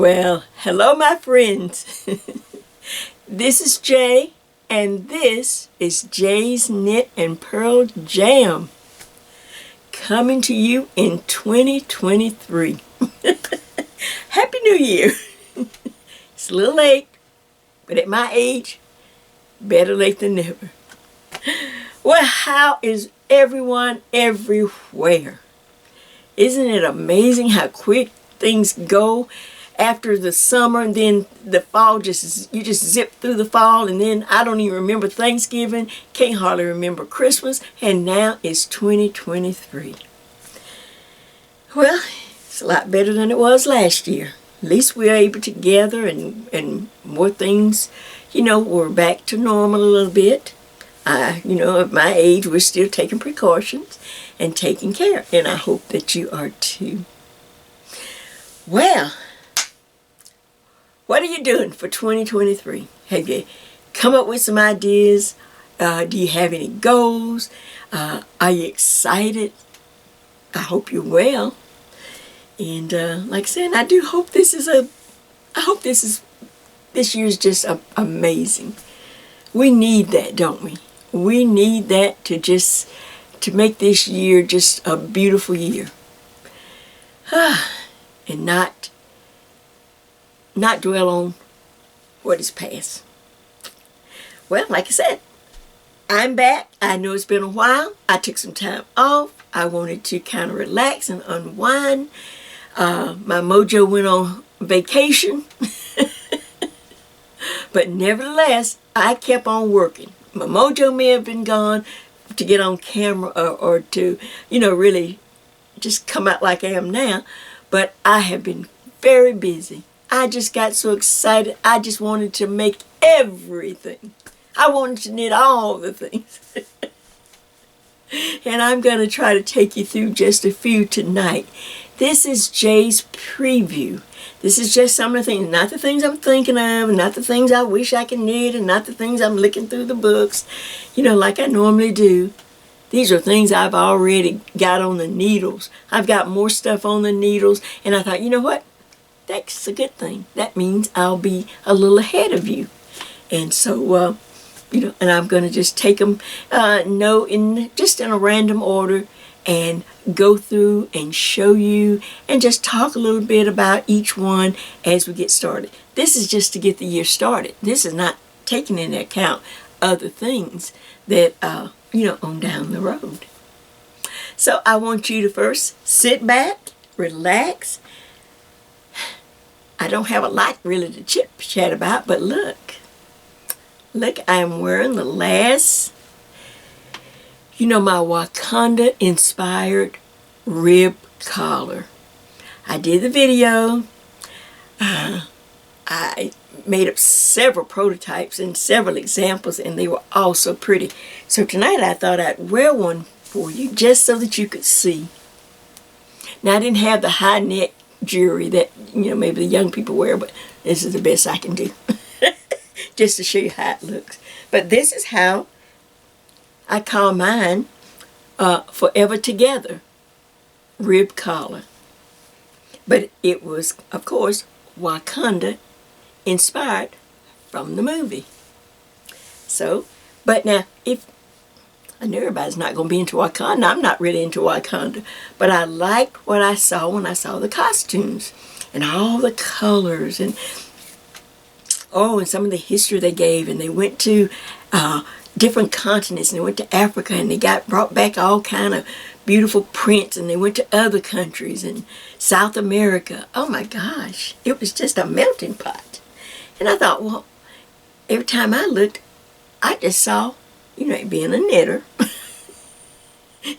Well, hello my friends. This is Jay, and this is Jay's Knit and Purl Jam, coming to you in 2023. Happy New Year. It's a little late, but at my age, better late than never. Well, how is everyone everywhere? Isn't it amazing how quick things go after the summer, and then the fall, you just zip through the fall, and then I don't even remember Thanksgiving, can't hardly remember Christmas, and now it's 2023. Well, it's a lot better than it was last year. At least we were able to gather, and more things, we're back to normal a little bit. At my age, we're still taking precautions and taking care, and I hope that you are too. Well, what are you doing for 2023? Have you come up with some ideas? Do you have any goals? Are you excited? I hope you're well. And like I said, I do hope this year's just amazing. We need that, don't we? We need that to make this year just a beautiful year. And not dwell on what is past. Well, like I said, I'm back. I know it's been a while. I took some time off. I wanted to kind of relax and unwind. My mojo went on vacation. But nevertheless, I kept on working. My mojo may have been gone to get on camera or to, really just come out like I am now. But I have been very busy. I just got so excited. I just wanted to make everything. I wanted to knit all the things. And I'm going to try to take you through just a few tonight. This is Jay's preview. This is just some of the things, not the things I'm thinking of, not the things I wish I could knit, and not the things I'm looking through the books, like I normally do. These are things I've already got on the needles. I've got more stuff on the needles, and I thought, you know what? That's a good thing. That means I'll be a little ahead of you. And so, and I'm going to just take them, in a random order, and go through and show you and just talk a little bit about each one as we get started. This is just to get the year started. This is not taking into account other things that, on down the road. So I want you to first sit back, relax. I don't have a lot really to chit-chat about, but look, I'm wearing the last, my Wakanda inspired rib collar. I did the video. I made up several prototypes and several examples, and they were all so pretty. So tonight I thought I'd wear one for you just so that you could see. Now I didn't have the high neck jewelry that maybe the young people wear, but this is the best I can do. Just to show you how it looks. But this is how I call mine Forever Together rib collar. But it was, of course, Wakanda inspired from the movie. So, but now, I know everybody's not going to be into Wakanda. I'm not really into Wakanda. But I liked what I saw when I saw the costumes and all the colors and some of the history they gave. And they went to different continents, and they went to Africa, and they brought back all kind of beautiful prints, and they went to other countries and South America. Oh my gosh, it was just a melting pot. And I thought, well, every time I looked, I just saw, being a knitter,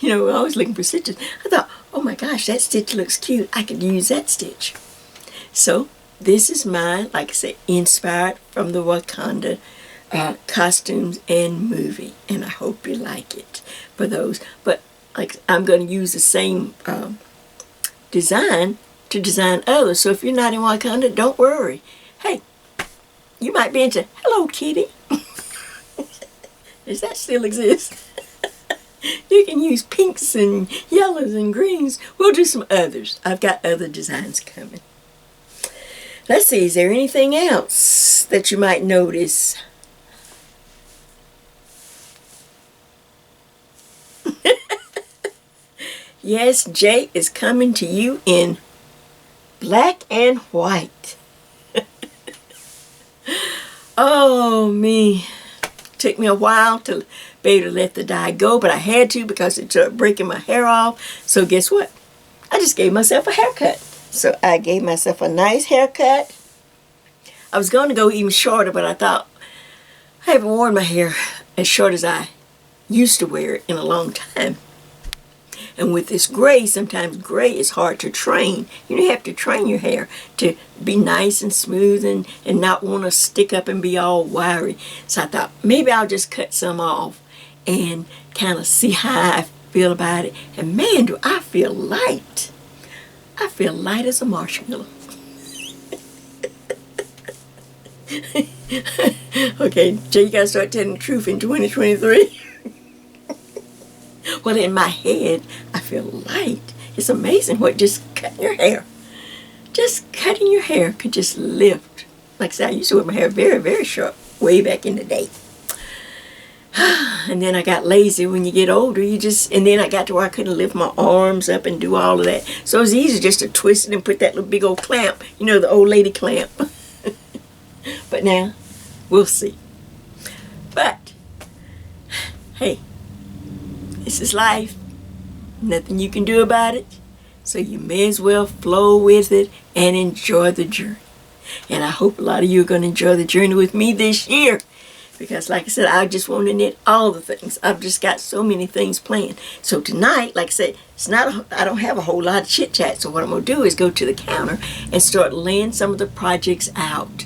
we're always looking for stitches. I thought, oh my gosh, that stitch looks cute. I could use that stitch. So this is mine, like I said, inspired from the Wakanda costumes and movie, and I hope you like it for those. But I'm going to use the same design to design others. So if you're not in Wakanda, don't worry. Hey, you might be into Hello Kitty. Does that still exist? You can use pinks and yellows and greens. We'll do some others. I've got other designs coming. Let's see, is there anything else that you might notice? Yes, Jay is coming to you in black and white. Oh, me. Took me a while to be able to let the dye go, but I had to because it started breaking my hair off. So guess what? I just gave myself a haircut. So I gave myself a nice haircut. I was going to go even shorter, but I thought I haven't worn my hair as short as I used to wear it in a long time. And with this gray, sometimes gray is hard to train. You have to train your hair to be nice and smooth and not want to stick up and be all wiry. So I thought maybe I'll just cut some off and kind of see how I feel about it. And man, do I feel light. I feel light as a marshmallow. Okay, Jay, you gotta start telling the truth in 2023. Well, in my head, I feel light. It's amazing what just cutting your hair. Just cutting your hair could just lift. Like I said, I used to wear my hair very, very short way back in the day. And then I got lazy. When you get older, and then I got to where I couldn't lift my arms up and do all of that. So it was easy just to twist it and put that little big old clamp, you know, the old lady clamp. But now, we'll see. But, hey, this is life. Nothing you can do about it. So you may as well flow with it and enjoy the journey. And I hope a lot of you are going to enjoy the journey with me this year. Because like I said, I just want to knit all the things. I've just got so many things planned. So tonight, like I said, I don't have a whole lot of chit chat. So what I'm going to do is go to the counter and start laying some of the projects out.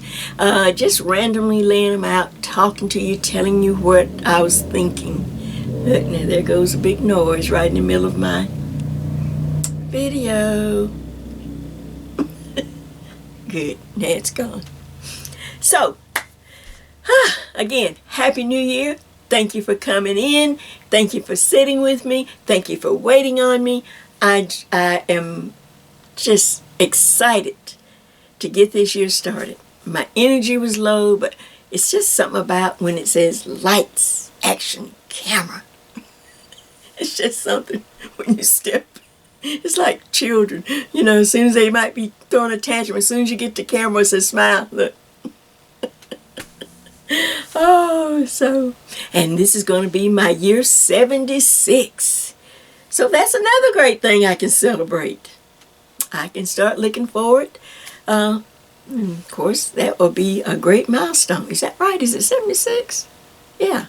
Just randomly laying them out, talking to you, telling you what I was thinking. Look, now there goes a big noise right in the middle of my video. Good, now it's gone. So, again, Happy New Year. Thank you for coming in. Thank you for sitting with me. Thank you for waiting on me. I am just excited to get this year started. My energy was low, but it's just something about when it says lights, action, camera. It's just something when you step. It's like children, you know, as soon as they might be throwing a tantrum, as soon as you get the camera, it says smile, look. Oh, so, and this is going to be my year 76. So that's another great thing I can celebrate. I can start looking forward. Of course, that will be a great milestone. Is that right? Is it 76? Yeah.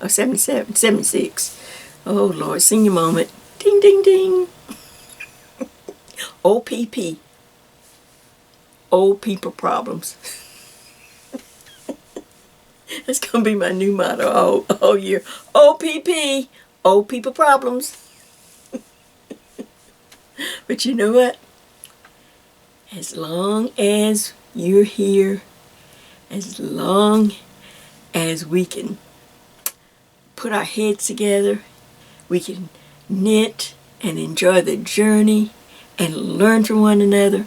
Or 77, 76. Oh, Lord, senior moment. Ding, ding, ding. OPP. Old people problems. That's going to be my new motto all year. OPP. Old people problems. But you know what? As long as you're here, as long as we can put our heads together, we can knit and enjoy the journey and learn from one another,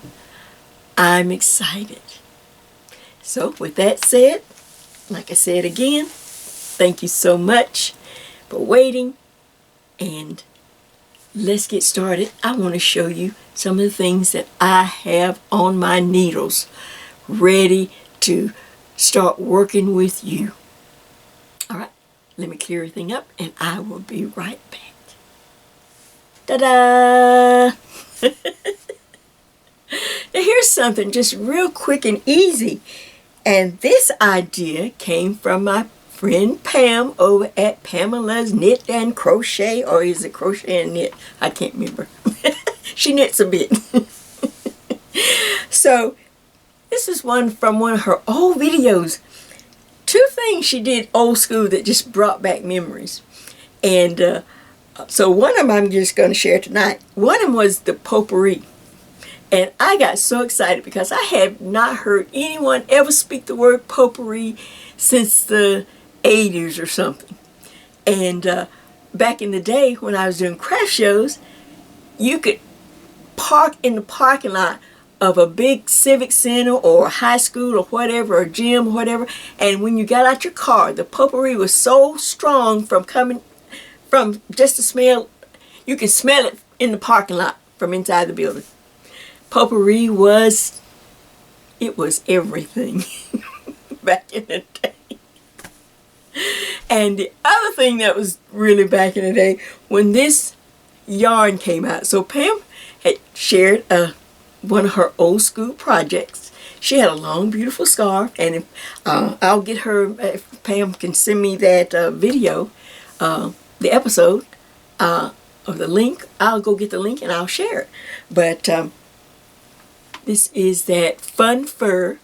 I'm excited. So with that said, like I said again, thank you so much for waiting, and let's get started. I want to show you some of the things that I have on my needles ready to start working with you. All right, let me clear everything up and I will be right back. Ta-da! Now here's something just real quick and easy. And this idea came from my friend Pam over at Pamela's Knit and Crochet, or is it Crochet and Knit? I can't remember. She knits a bit. So this is one from one of her old videos. Two things she did old school that just brought back memories. And so one of them I'm just going to share tonight. One of them was the potpourri. And I got so excited because I have not heard anyone ever speak the word potpourri since the 80s or something. And back in the day when I was doing craft shows, you could park in the parking lot of a big civic center or a high school or whatever, or gym or whatever, and when you got out your car, the potpourri was so strong from coming from just the smell. You can smell it in the parking lot from inside the building. Potpourri was, it was everything back in the day. And the other thing that was really back in the day, when this yarn came out, so Pam had shared one of her old school projects. She had a long, beautiful scarf, and if, I'll get her, if Pam can send me that video, the episode, or the link, I'll go get the link and I'll share it. But this is that fun fur,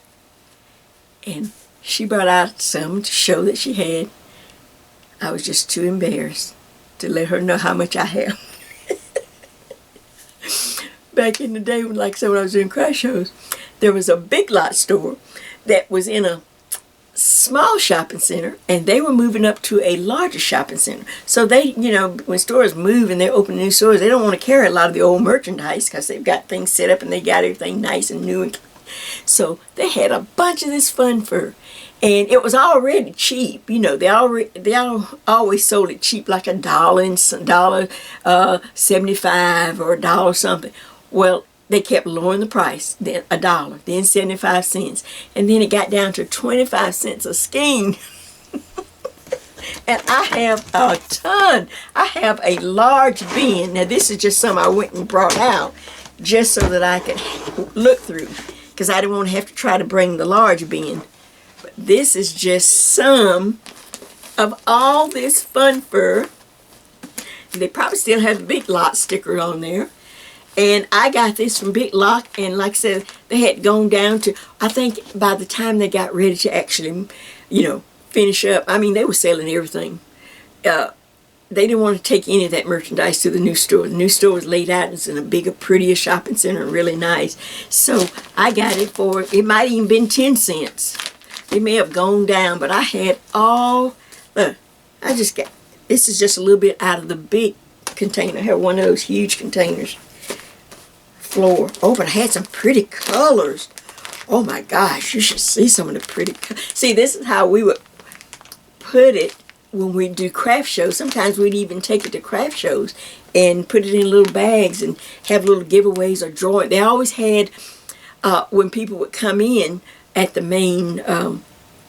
and she brought out some to show that she had. I was just too embarrassed to let her know how much I have. Back in the day, like I said, when I was doing craft shows, there was a Big Lot store that was in a small shopping center, and they were moving up to a larger shopping center. So they, you know, when stores move and they open new stores, they don't want to carry a lot of the old merchandise because they've got things set up and they got everything nice and new. And so they had a bunch of this fun fur, and it was already cheap. You know, they always sold it cheap, like $1 and $1.75 or $1 something. Well, they kept lowering the price, then $1, then 75 cents, and then it got down to 25 cents a skein. And I have a ton. I have a large bin. Now this is just some I went and brought out just so that I could look through, because I didn't want to have to try to bring the large bin. But this is just some of all this fun fur. They probably still have the Big Lot sticker on there. And I got this from Big Lot, and like I said, they had gone down to, I think by the time they got ready to actually, you know, finish up, I mean, they were selling everything. They didn't want to take any of that merchandise to the new store. The new store was laid out, it's in a bigger, prettier shopping center, really nice. So I got it for, it might even been 10 cents. It may have gone down, but I had all, look, I just got, this is just a little bit out of the big container. I have one of those huge containers. Floor. Oh, but I had some pretty colors. Oh my gosh, you should see some of the pretty colors. See, this is how we would put it when we do craft shows. Sometimes we'd even take it to craft shows and put it in little bags and have little giveaways or drawing. They always had, when people would come in at the main, you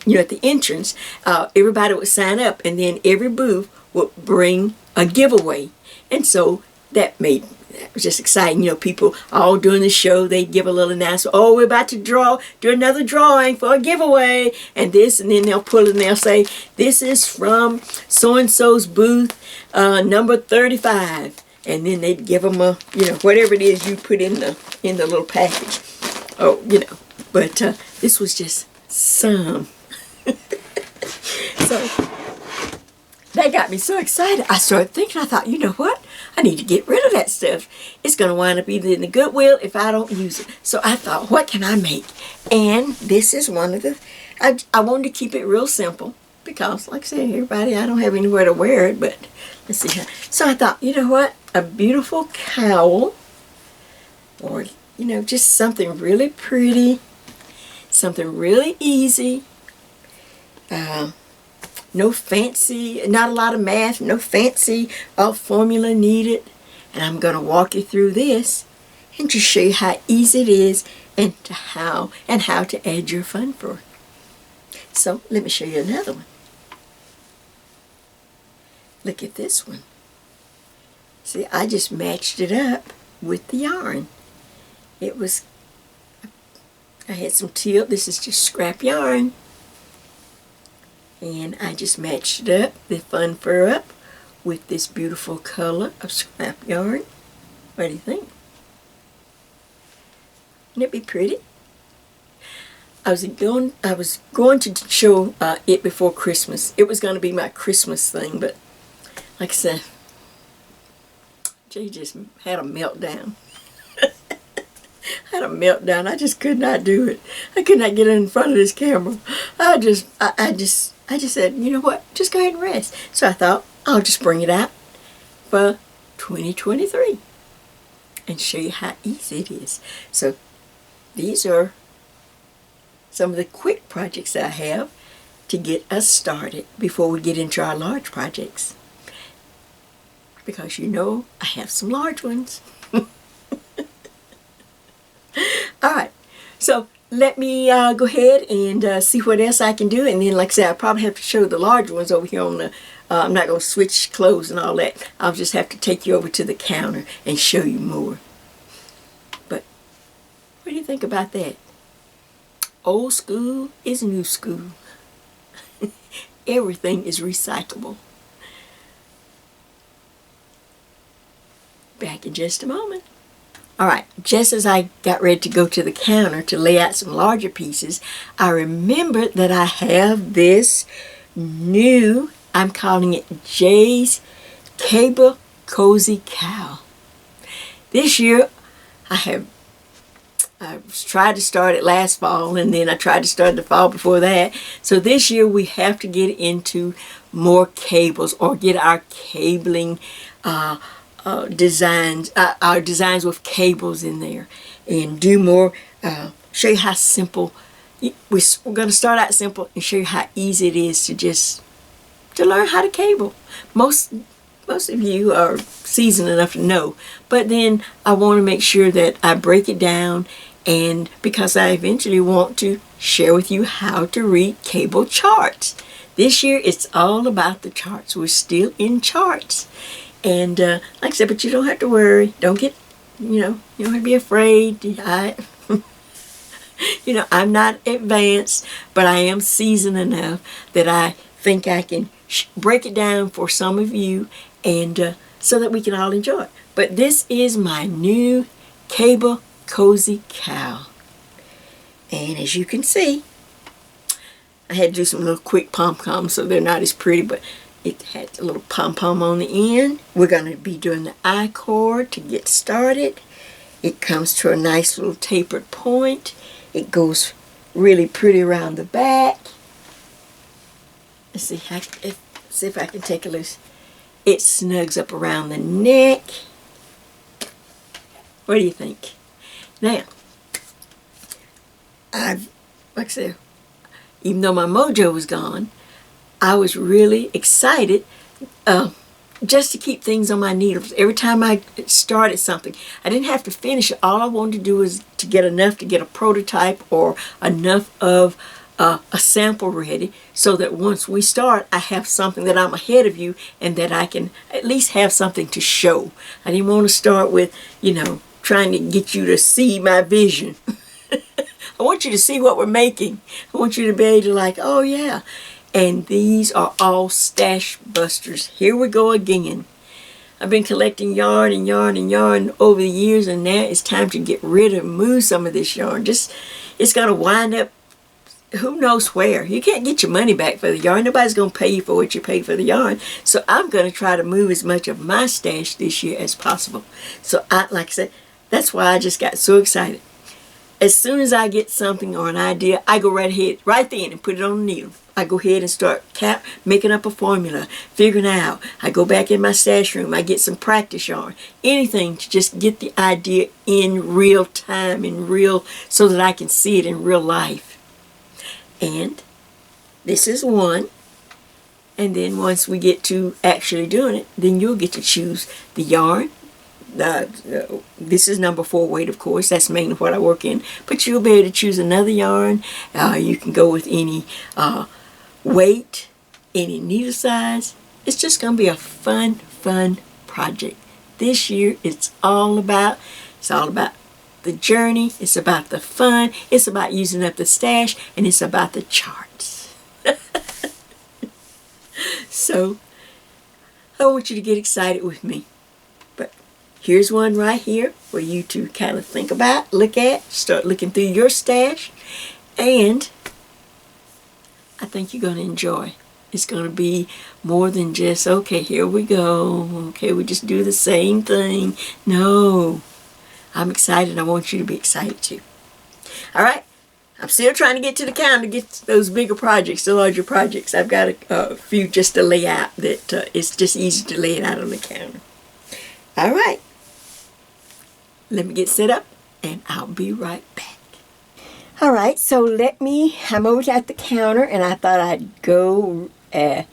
know, at the entrance, everybody would sign up, and then every booth would bring a giveaway. And so that was just exciting. You know, people all during the show, they'd give a little announcement. Oh, we're about to do another drawing for a giveaway, and this, and then they'll pull it and they'll say, this is from so-and-so's booth, number 35. And then they'd give them a, you know, whatever it is you put in the little package. Oh, you know, but this was just some. So that got me so excited. I started thinking, I thought, you know what? I need to get rid of that stuff. It's going to wind up either in the Goodwill if I don't use it. So I thought, what can I make? And this is one of the, I wanted to keep it real simple because, like I said, everybody, I don't have anywhere to wear it, but let's see how. So I thought, you know what? A beautiful cowl, or, you know, just something really pretty, something really easy. No fancy, not a lot of math, no fancy formula needed. And I'm going to walk you through this and just show you how easy it is and how to add your fun fur. So let me show you another one. Look at this one. See, I just matched it up with the yarn. It was, I had some teal, this is just scrap yarn. And I just matched it up, the fun fur up, with this beautiful color of scrap yarn. What do you think? Wouldn't it be pretty? I was going to show it before Christmas. It was going to be my Christmas thing, but like I said, Jay just had a meltdown. Had a meltdown. I just could not do it. I could not get in front of this camera. I just said, you know what? Just go ahead and rest. So I thought, I'll just bring it out for 2023 and show you how easy it is. So these are some of the quick projects that I have to get us started before we get into our large projects. Because you know I have some large ones. Alright, so let me go ahead and see what else I can do. And then, like I said, I probably have to show the large ones over here on the, I'm not going to switch clothes and all that. I'll just have to take you over to the counter and show you more. But what do you think about that? Old school is new school. Everything is recyclable. Back in just a moment. Alright, just as I got ready to go to the counter to lay out some larger pieces, I remembered that I have this new, I'm calling it Jay's Cable Cozy Cowl. This year I tried to start it last fall, and then I tried to start the fall before that. So this year we have to get into more cables, or get our cabling designs, our designs with cables in there, and do more, show you how simple, we're going to start out simple and show you how easy it is to learn how to cable. Most of you are seasoned enough to know, but then I want to make sure that I break it down, and because I eventually want to share with you how to read cable charts. This year it's all about the charts. We're still in charts. And like I said, but you don't have to worry. Don't get, you don't have to be afraid. I'm not advanced, but I am seasoned enough that I think I can break it down for some of you, and so that we can all enjoy it. But this is my new Cable Cozy Cowl. And as you can see, I had to do some little quick pom-poms so they're not as pretty, but it had a little pom-pom on the end. We're going to be doing the I-cord to get started. It comes to a nice little tapered point. It goes really pretty around the back. Let's see, see if I can take a loose. It snugs up around the neck. What do you think? Now, like I said, even though my mojo was gone, I was really excited just to keep things on my needles. Every time I started something, I didn't have to finish it. All I wanted to do was to get enough to get a prototype or enough of a sample ready, so that once we start, I have something that I'm ahead of you and that I can at least have something to show. I didn't want to start with, trying to get you to see my vision. I want you to see what we're making. I want you to be able to oh yeah. And these are all stash busters. Here we go again. I've been collecting yarn and yarn and yarn over the years, and now it's time to get rid of, move some of this yarn. It's going to wind up who knows where. You can't get your money back for the yarn. Nobody's going to pay you for what you paid for the yarn. So I'm going to try to move as much of my stash this year as possible. So like I said, that's why I just got so excited. As soon as I get something or an idea, I go right ahead, right then, and put it on the needle. I go ahead and start making up a formula, figuring out. I go back in my stash room. I get some practice yarn. Anything to just get the idea in real time, so that I can see it in real life. And this is one. And then once we get to actually doing it, then you'll get to choose the yarn. This is number 4 weight, of course. That's mainly what I work in. But you'll be able to choose another yarn. You can go with any weight, any needle size. It's just going to be a fun project. This year, it's all about the journey. It's about the fun. It's about using up the stash. And it's about the charts. So, I want you to get excited with me. Here's one right here for you to kind of think about, look at, start looking through your stash, and I think you're going to enjoy. It's going to be more than just, okay, here we go, okay, we just do the same thing. No, I'm excited. I want you to be excited too. All right, I'm still trying to get to the counter to get those bigger projects, the larger projects. I've got a few just to lay out that it's just easy to lay it out on the counter. All right. Let me get set up, and I'll be right back. All right, so I'm over at the counter, and I thought I'd go and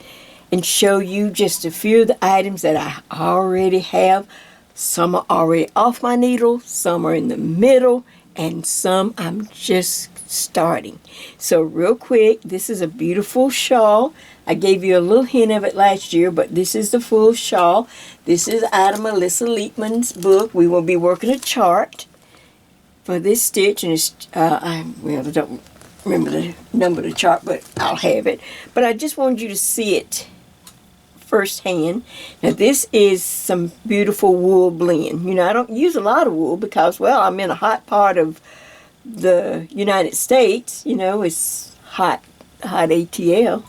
show you just a few of the items that I already have. Some are already off my needle, some are in the middle, and some I'm just starting. So real quick, this is a beautiful shawl. I gave you a little hint of it last year, but this is the full shawl. This is out of Melissa Leitman's book. We will be working a chart for this stitch, and it's, I don't remember the number of the chart, but I'll have it. But I just wanted you to see it firsthand. Now this is some beautiful wool blend. You know, I don't use a lot of wool because, well, I'm in a hot part of the United States. You know, it's hot ATL.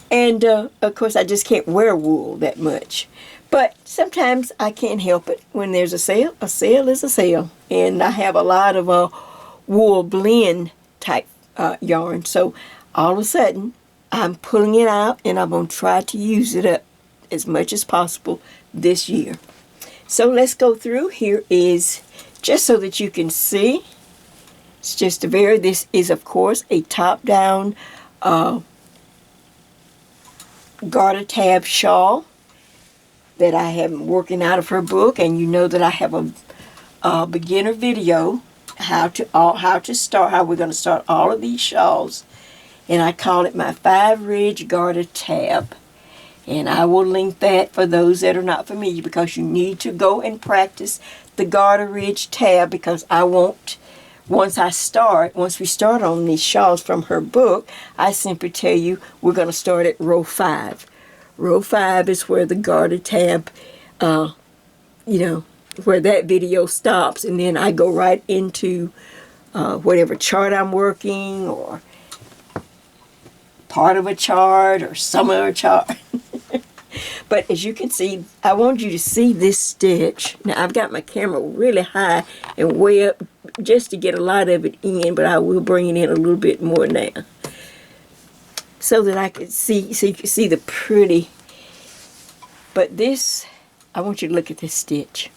And of course I just can't wear wool that much. But sometimes I can't help it. When there's a sale is a sale. And I have a lot of wool blend type yarn. So all of a sudden I'm pulling it out, and I'm going to try to use it up as much as possible this year. So let's go through. Here is, just so that you can see, it's just this is of course a top-down garter tab shawl that I am working out of her book, and you know that I have a beginner video how we're going to start all of these shawls, and I call it my 5-ridge garter tab, and I will link that for those that are not familiar, because you need to go and practice the garter ridge tab, because I won't. Once we start on these shawls from her book, I simply tell you we're going to start at row 5. Row 5 is where the garter tab, where that video stops, and then I go right into whatever chart I'm working, or part of a chart, or some of a chart. But as you can see, I want you to see this stitch. Now I've got my camera really high and way up just to get a lot of it in, but I will bring it in a little bit more now, so that I can see, so you can see the pretty. But this, I want you to look at this stitch.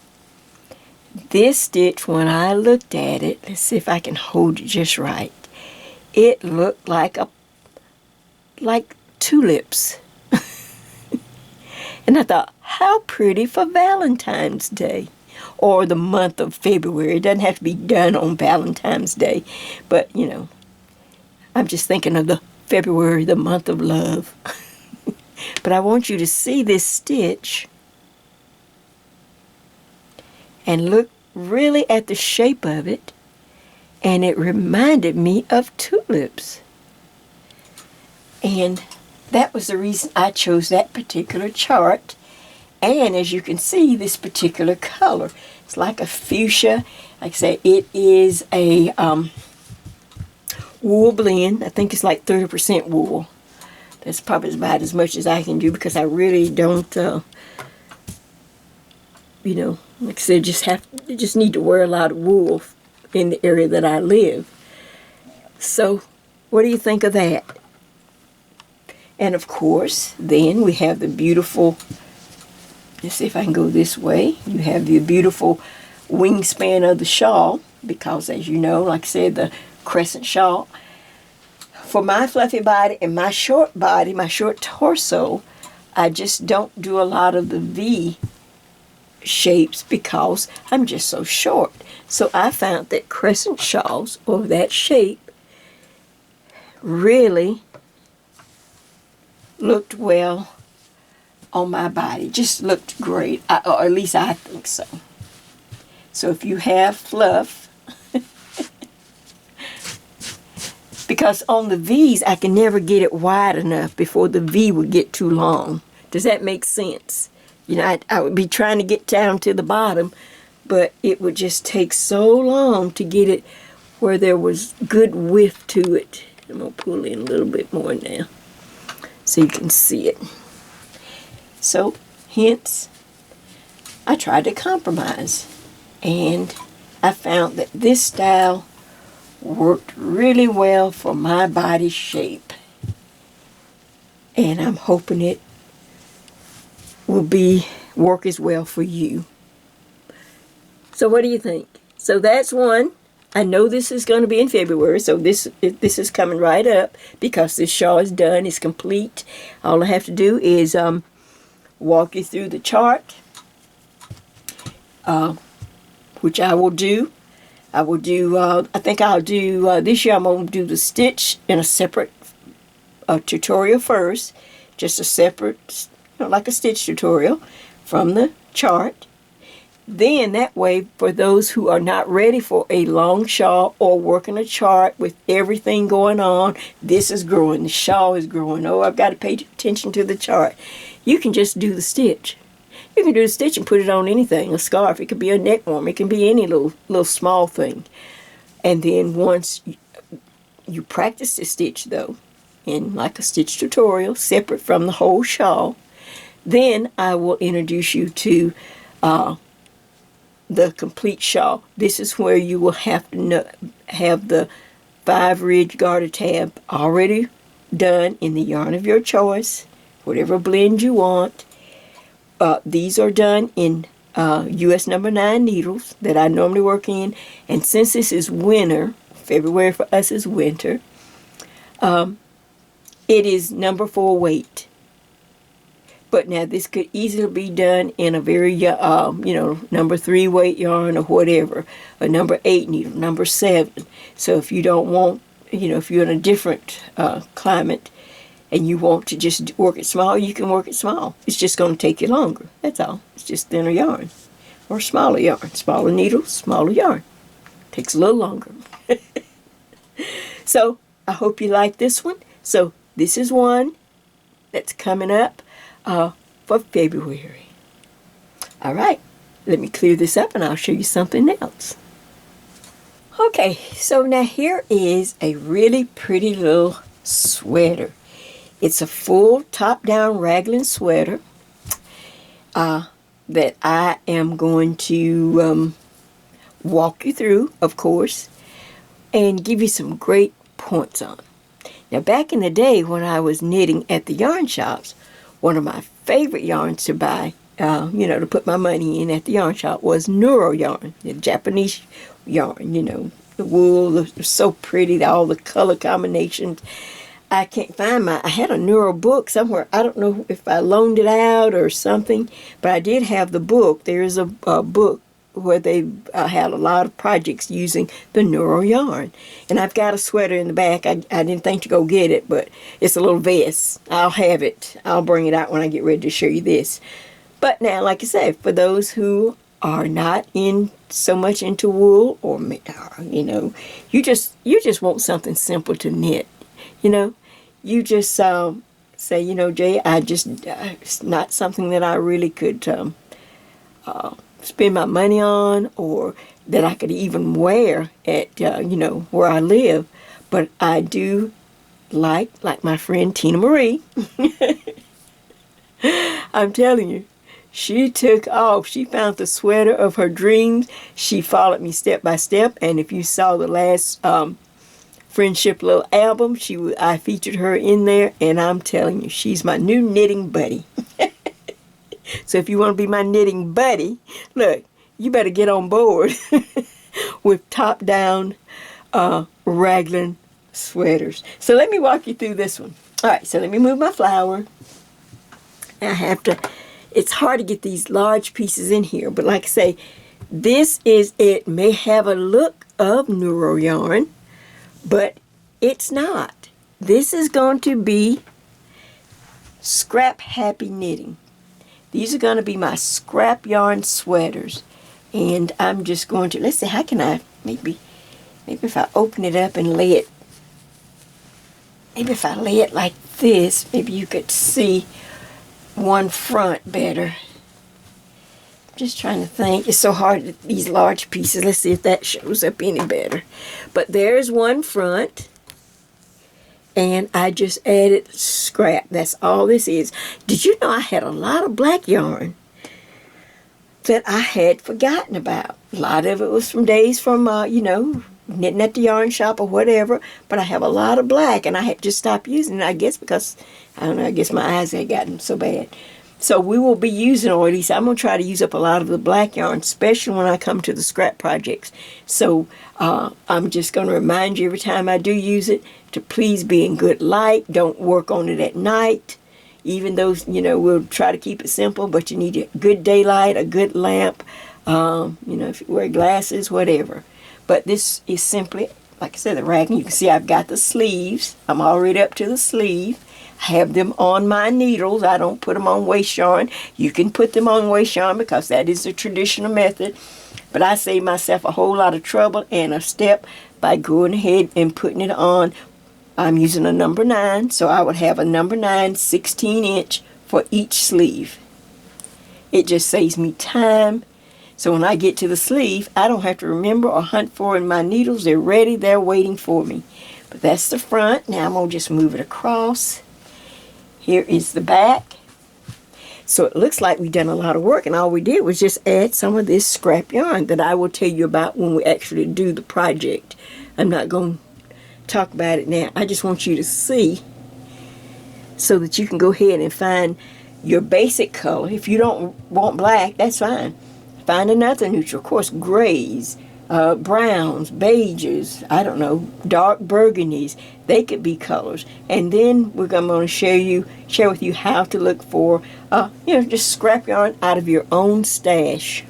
This stitch, when I looked at it, let's see if I can hold it just right. It looked like tulips. And I thought, how pretty for Valentine's Day, or the month of February. It doesn't have to be done on Valentine's Day, but you know, I'm just thinking of the February, the month of love. But I want you to see this stitch and look really at the shape of it, and it reminded me of tulips. And that was the reason I chose that particular chart. And as you can see, this particular color, it's like a fuchsia. Like I say, it is a wool blend. I think it's like 30% wool. That's probably about as much as I can do, because I really don't, like I said, just need to wear a lot of wool in the area that I live. So, what do you think of that? And of course, then we have the beautiful, let's see if I can go this way. You have the beautiful wingspan of the shawl, because as you know, like I said, the crescent shawl. For my fluffy body and my short body, my short torso, I just don't do a lot of the V shapes because I'm just so short. So I found that crescent shawls or that shape really looked well on my body. Just looked great, or at least I think so. So if you have fluff, because on the V's I can never get it wide enough before the V would get too long. Does that make sense? You know, I would be trying to get down to the bottom, but it would just take so long to get it where there was good width to it. I'm going to pull in a little bit more now so you can see it. So, hence, I tried to compromise, and I found that this style worked really well for my body shape, and I'm hoping it will work as well for you. So what do you think? So that's one. I know this is going to be in February, so this is coming right up because this shawl is done. It's complete. All I have to do is walk you through the chart, which I will do. I think I'll do, this year I'm going to do the stitch in a separate tutorial first. Just a separate, like a stitch tutorial from the chart. Then that way, for those who are not ready for a long shawl or working a chart with everything going on, this is growing, the shawl is growing, oh, I've got to pay attention to the chart. You can just do the stitch. You can do the stitch and put it on anything, a scarf, it could be a neck warmer, it can be any little small thing. And then once you practice the stitch though, in like a stitch tutorial, separate from the whole shawl, then I will introduce you to the complete shawl. This is where you will have to have the 5-ridge garter tab already done in the yarn of your choice, whatever blend you want. These are done in US number 9 needles that I normally work in, and since this is winter, February for us is winter, it is number 4 weight. But now this could easily be done in a very, number 3 weight yarn or whatever, a number 8 needle, number 7. So if you don't want, if you're in a different climate and you want to just work it small, you can work it small. It's just going to take you longer. That's all. It's just thinner yarn or smaller yarn. Smaller needles, smaller yarn. Takes a little longer. So I hope you like this one. So this is one that's coming up for February. All right, let me clear this up and I'll show you something else. Okay, so now here is a really pretty little sweater. It's a full top-down raglan sweater that I am going to walk you through, of course, and give you some great points on. Now, back in the day when I was knitting at the yarn shops, one of my favorite yarns to buy, to put my money in at the yarn shop was Neuro yarn, the Japanese yarn, the wool, they're so pretty, all the color combinations. I can't find I had a Neuro book somewhere. I don't know if I loaned it out or something, but I did have the book. There is a book where they had a lot of projects using the Neuro yarn. And I've got a sweater in the back. I didn't think to go get it, but it's a little vest. I'll have it. I'll bring it out when I get ready to show you this. But now, like I said, for those who are not so much into wool, or you just want something simple to knit. You just say, Jay, it's not something that I really could spend my money on, or that I could even wear at, where I live. But I do like my friend Tina Marie. I'm telling you, she took off. She found the sweater of her dreams. She followed me step by step. And if you saw the last Friendship little album, I featured her in there. And I'm telling you, she's my new knitting buddy. So if you want to be my knitting buddy, look, you better get on board with top-down raglan sweaters. So let me walk you through this one. All right, so let me move my flower. It's hard to get these large pieces in here, but like I say, it may have a look of Neuro yarn, but it's not. This is going to be scrap happy knitting. These are going to be my scrap yarn sweaters. And I'm just going to, let's see, how can I, maybe if I open it up and lay it, maybe if I lay it like this, maybe you could see one front better. I'm just trying to think. It's so hard, these large pieces. Let's see if that shows up any better. But there's one front. And I just added scrap. That's all this is. Did you know I had a lot of black yarn that I had forgotten about? A lot of it was from days from, knitting at the yarn shop or whatever. But I have a lot of black, and I had just stopped using it, I guess, because, I don't know, I guess my eyes had gotten so bad. So we will be using, or at least I'm going to try to use up a lot of the black yarn, especially when I come to the scrap projects. So I'm just going to remind you every time I do use it to please be in good light. Don't work on it at night. Even though, we'll try to keep it simple, but you need a good daylight, a good lamp, if you wear glasses, whatever. But this is simply, like I said, the rag. And you can see I've got the sleeves. I'm already up to the sleeve. I have them on my needles. I don't put them on waste yarn. You can put them on waste yarn because that is the traditional method. But I save myself a whole lot of trouble and a step by going ahead and putting it on. I'm using a number 9, so I would have a number 9 16-inch for each sleeve. It just saves me time. So when I get to the sleeve, I don't have to remember or hunt for in my needles. They're ready. They're waiting for me. But that's the front. Now I'm going to just move it across. Here is the back. So it looks like we've done a lot of work, and all we did was just add some of this scrap yarn that I will tell you about when we actually do the project. I'm not going to talk about it now. I just want you to see so that you can go ahead and find your basic color. If you don't want black, that's fine. Find another neutral. Of course, grays, browns, beiges, I don't know, dark burgundies. They could be colors. And then we're going to share with you how to look for, just scrap yarn out of your own stash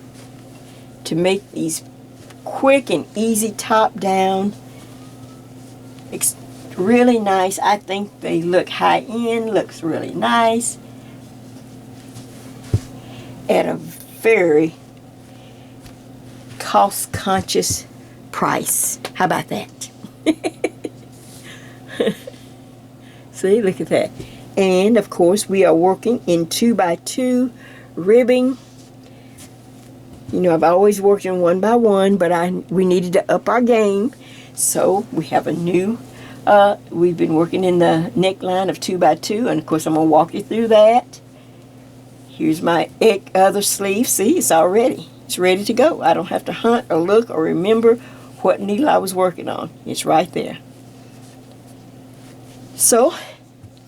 to make these quick and easy top down. It's really nice. I think they look high end. Looks really nice at a very cost-conscious price. How about that? See, look at that. And of course we are working in 2x2 ribbing. I've always worked in 1x1, but we needed to up our game, so we have a new we've been working in the neckline of 2x2, and of course I'm going to walk you through that. Here's my other sleeve. See, it's ready to go. I don't have to hunt or look or remember what needle I was working on. It's right there. So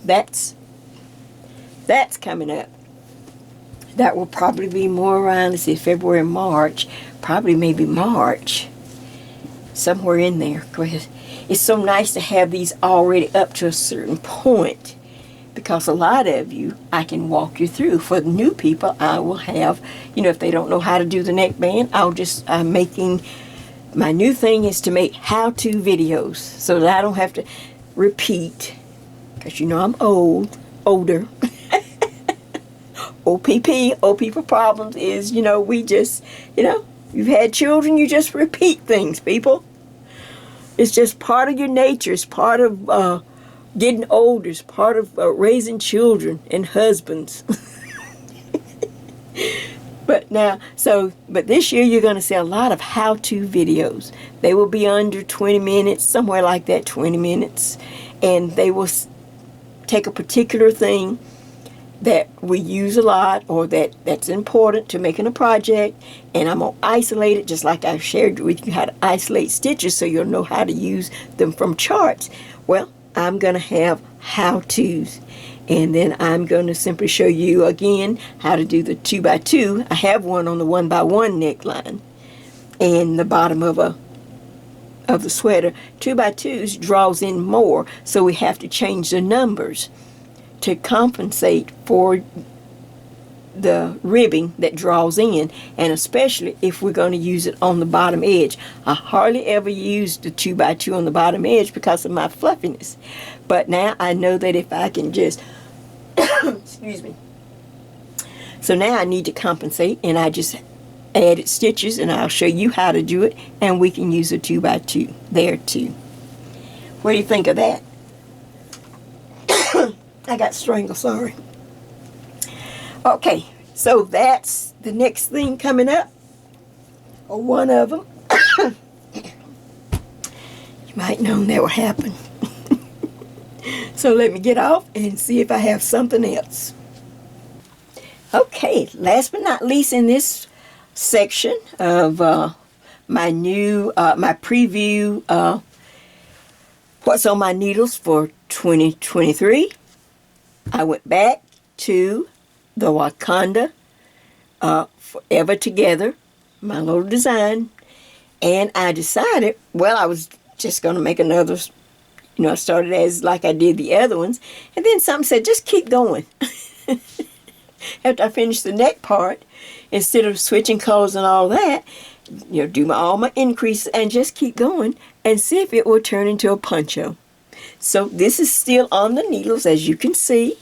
that's coming up. That will probably be more around, let's see, February, March, probably maybe March, somewhere in there. It's so nice to have these already up to a certain point, because a lot of you, I can walk you through. For the new people, I will have, if they don't know how to do the neckband, I'm making, my new thing is to make how-to videos so that I don't have to repeat, because I'm older. Old people problems is, we just, you've had children, you just repeat things, people. It's just part of your nature. It's part of getting older. It's part of raising children and husbands. But this year you're going to see a lot of how-to videos. They will be under 20 minutes, somewhere like that, 20 minutes. And they will take a particular thing that we use a lot, or that's important to making a project, and I'm going to isolate it just like I've shared with you how to isolate stitches so you'll know how to use them from charts. Well, I'm going to have how-tos, and then I'm going to simply show you again how to do the 2x2. I have one on the 1x1 neckline and the bottom of the sweater. 2x2s draws in more, so we have to change the numbers to compensate for the ribbing that draws in, and especially if we're going to use it on the bottom edge. I hardly ever use the 2x2 on the bottom edge because of my fluffiness, but now I know that if I can just excuse me, so now I need to compensate, and I just added stitches, and I'll show you how to do it, and we can use a 2x2 there too. What do you think of that? I got strangled, sorry. Okay, so that's the next thing coming up, or one of them. You might know that will happen. So let me get off and see if I have something else. Okay, last but not least in this section of my preview, what's on my needles for 2023. I went back to the Wakanda Forever Together, my little design. And I decided, well, I was just going to make another, I started as like I did the other ones. And then something said, just keep going. After I finished the neck part, instead of switching colors and all that, do all my increases and just keep going and see if it will turn into a poncho. So this is still on the needles, as you can see.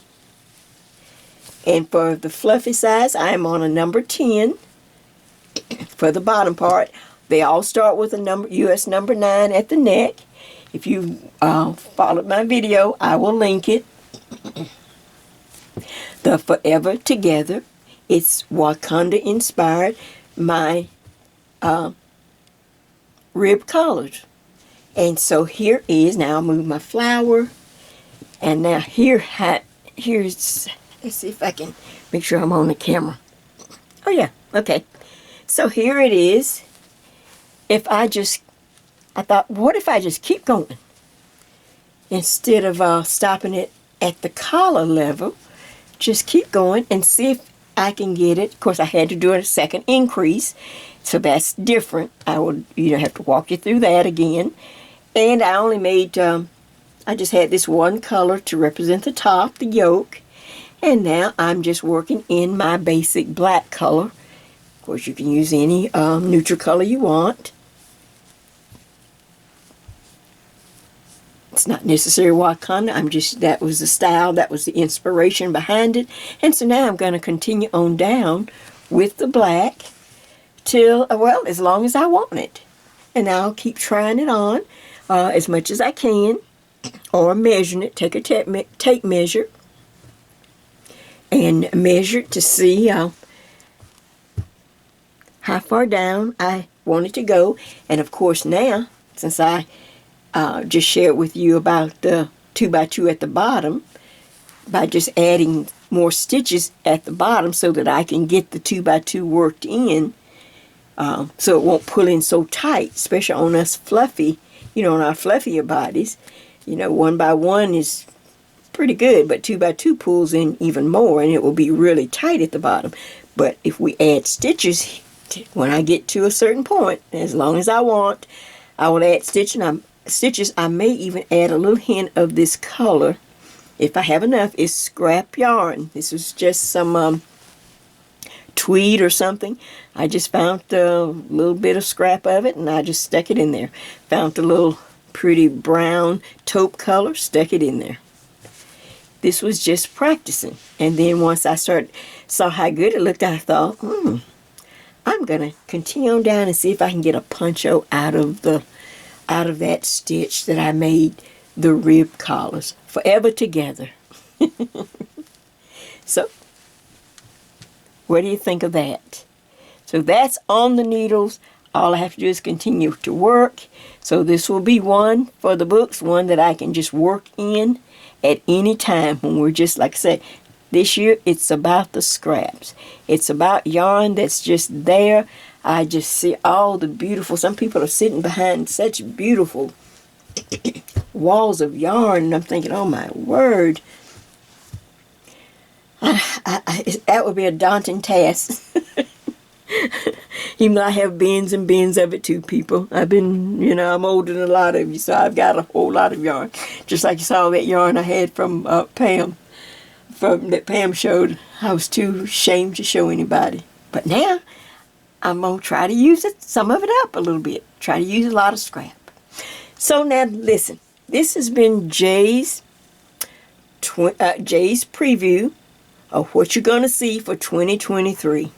And for the fluffy size, I am on a number 10 for the bottom part. They all start with a US number 9 at the neck. If you followed my video, I will link it. The Forever Together. It's Wakanda inspired. My rib collars. And so here is, now I'll move my flower. And now here's, let's see if I can make sure I'm on the camera. Oh yeah, okay. So here it is. I thought, what if I just keep going? Instead of stopping it at the collar level, just keep going and see if I can get it. Of course, I had to do a second increase, so that's different. I would, have to walk you through that again. And I only made, I just had this one color to represent the top, the yoke. And now I'm just working in my basic black color. Of course, you can use any neutral color you want. It's not necessarily Wakanda. That was the style, that was the inspiration behind it. And so now I'm going to continue on down with the black till, well, as long as I want it. And I'll keep trying it on as much as I can, or measuring it, take a tape measure, and measure it to see how far down I want it to go. And of course now, since I just shared with you about the 2x2 at the bottom, by just adding more stitches at the bottom so that I can get the 2x2 worked in, so it won't pull in so tight, especially on us fluffy, on our fluffier bodies. 1x1 is pretty good, but 2x2 pulls in even more, and it will be really tight at the bottom. But if we add stitches, when I get to a certain point, as long as I want, I will add stitches. I may even add a little hint of this color, if I have enough. It's scrap yarn. This is just some tweed or something. I just found a little bit of scrap of it, and I just stuck it in there. Found a little pretty brown taupe color, stuck it in there. This was just practicing. And then once I saw how good it looked, I thought, I'm going to continue on down and see if I can get a poncho out of that stitch that I made the rib collars. Forever Together. So, what do you think of that? So that's on the needles. All I have to do is continue to work. So this will be one for the books, one that I can just work in at any time when we're just, like I said, this year it's about the scraps. It's about yarn that's just there. I just see all the beautiful, some people are sitting behind such beautiful walls of yarn, and I'm thinking, oh my word, that would be a daunting task. Even though I have bins and bins of it too, people. I'm older than a lot of you, so I've got a whole lot of yarn. Just like you saw that yarn I had from Pam, that Pam showed. I was too ashamed to show anybody. But now, I'm going to try to use some of it up a little bit. Try to use a lot of scrap. So now, listen. This has been Jay's preview of what you're going to see for 2023.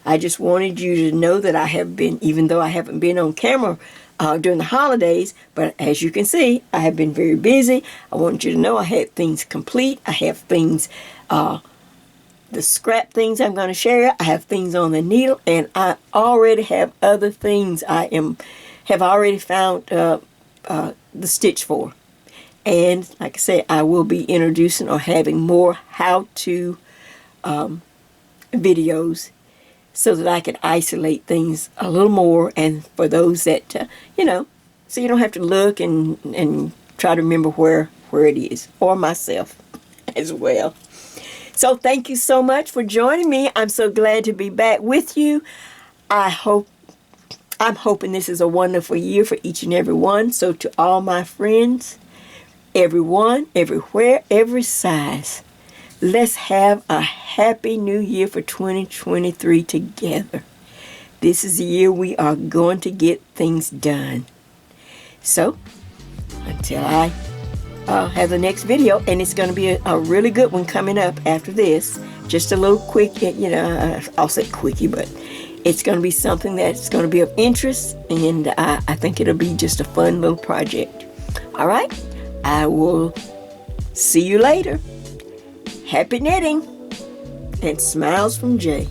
I just wanted you to know that I have been, even though I haven't been on camera during the holidays, but as you can see, I have been very busy. I wanted you to know I had things complete. I have things, the scrap things I'm going to share. I have things on the needle, and I already have other things have already found the stitch for. And like I say, I will be introducing or having more how-to videos so that I can isolate things a little more, and for those that, so you don't have to look and try to remember where it is, or myself as well. So thank you so much for joining me. I'm so glad to be back with you. I'm hoping this is a wonderful year for each and every one. So to all my friends, everyone, everywhere, every size, let's have a happy new year for 2023 together. This is the year we are going to get things done. So, until I have the next video, and it's going to be a really good one coming up after this. Just a little quick, I'll say quickie, but it's going to be something that's going to be of interest, and I think it'll be just a fun little project. All right? I will see you later. Happy knitting, and smiles from Jay.